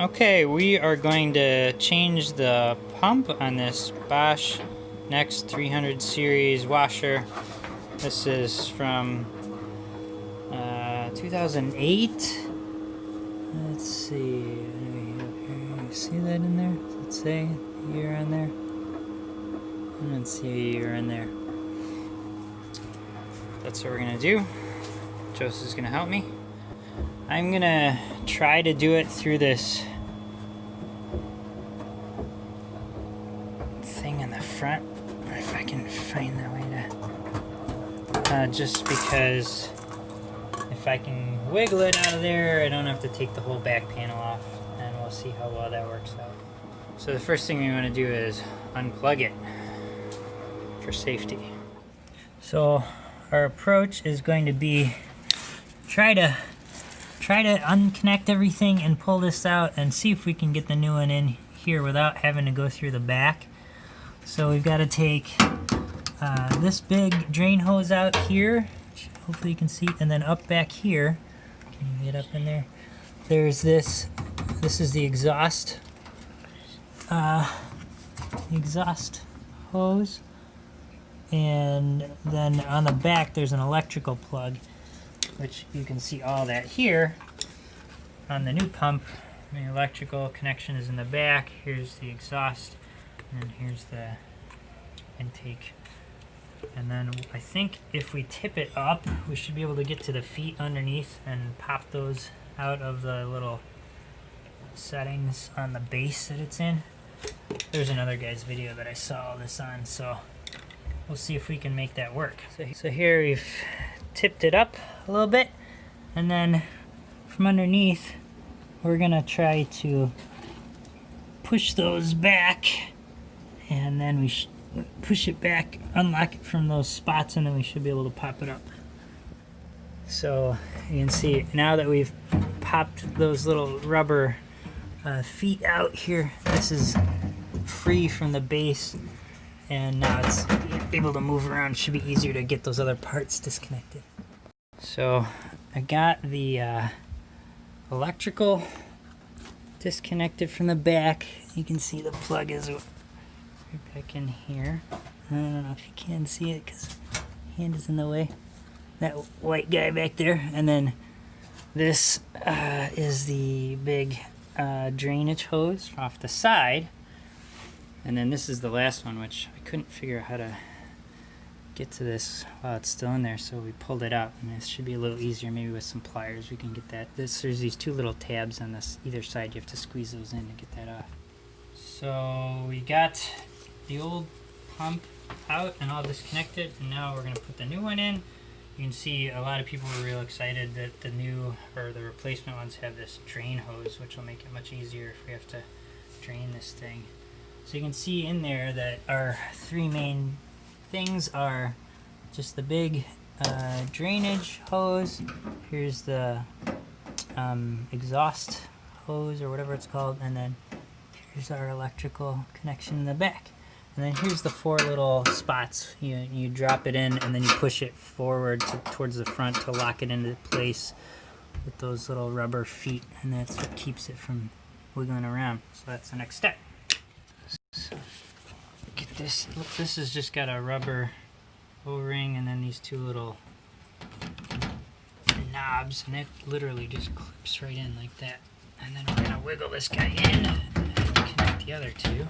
Okay, we are going to change the pump on this Bosch Nexxt 300 series washer. This is from 2008. Let's see. You see that in there? Does it say a year on there? I don't see a year in there. That's what we're gonna do. Joseph's gonna help me. I'm gonna try to do it through this thing in the front, if I can find the way to, just because if I can wiggle it out of there, I don't have to take the whole back panel off, and we'll see how well that works out. So the first thing we want to do is unplug it for safety. So our approach is going to be try to unconnect everything and pull this out and see if we can get the new one in here without having to go through the back. So we've got to take this big drain hose out here, which hopefully you can see, and then up back here. Can you get up in there? There's this is the exhaust hose, and then on the back there's an electrical plug, which you can see all that here on the new pump. The electrical connection is in the back. Here's the exhaust, and here's the intake. And then I think if we tip it up, we should be able to get to the feet underneath and pop those out of the little settings on the base that it's in. There's another guy's video that I saw all this on, so we'll see if we can make that work. So here we've tipped it up a little bit, and then from underneath we're gonna try to push those back, and then we push it back, unlock it from those spots, and then we should be able to pop it up. So you can see now that we've popped those little rubber feet out here, this is free from the base, and now it's able to move around. It should be easier to get those other parts disconnected. So I got the electrical disconnected from the back. You can see the plug is right back in here. I don't know if you can see it because my hand is in the way. That white guy back there. And then this is the big drainage hose off the side. And then this is the last one, which I couldn't figure out how to get to this while it's still in there, so we pulled it out, and this should be a little easier. Maybe with some pliers we can get that. There's these two little tabs on this either side. You have to squeeze those in to get that off. So we got the old pump out and all disconnected, and now we're going to put the new one in. You can see a lot of people were real excited that the new, or the replacement ones, have this drain hose, which will make it much easier if we have to drain this thing. So you can see in there that our three main things are just the big drainage hose. Here's the exhaust hose, or whatever it's called, and then here's our electrical connection in the back. And then here's the four little spots. You drop it in, and then you push it forward towards the front to lock it into place with those little rubber feet, and that's what keeps it from wiggling around. So that's the next step. So get this. Look, this has just got a rubber O-ring, and then these two little knobs, and it literally just clips right in like that. And then we're gonna wiggle this guy in and connect the other two.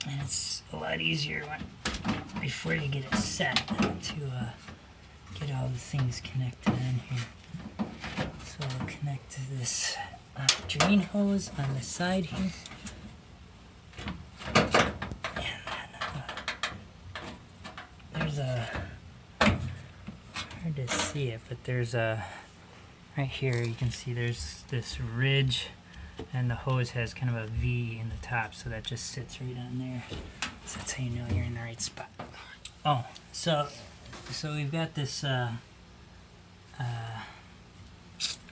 And it's a lot easier before you get it set to get all the things connected in here. So we'll connect to this drain hose on the side here. And then there's a, hard to see it, but there's a, right here you can see there's this ridge, and the hose has kind of a V in the top, so that just sits right on there. So that's how you know you're in the right spot. Oh, so we've got this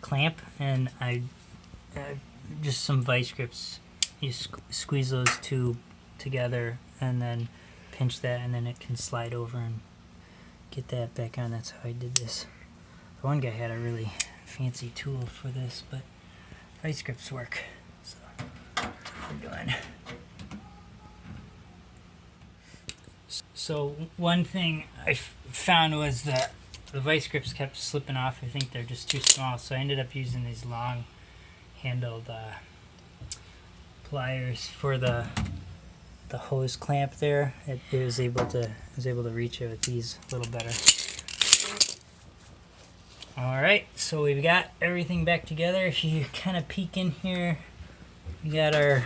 clamp, and I just some vice grips you squeeze those two together and then pinch that, and then it can slide over and get that back on. That's how I did this. The one guy had a really fancy tool for this, but vice grips work. So that's what we're doing. So one thing I found was that the vice grips kept slipping off. I think they're just too small, so I ended up using these long handled pliers for the hose clamp there. I was able to reach it with these a little better. Alright, so we've got everything back together. If you kind of peek in here, we got our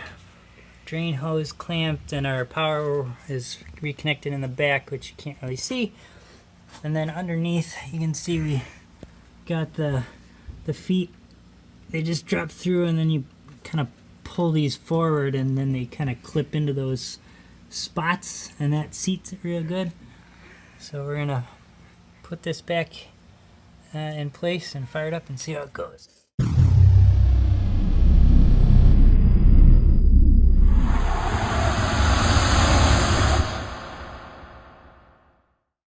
drain hose clamped and our power is reconnected in the back, which you can't really see. And then underneath you can see we got the feet. They just drop through, and then you kind of pull these forward, and then they kind of clip into those spots, and that seats it real good. So we're gonna put this back in place and fire it up and see how it goes.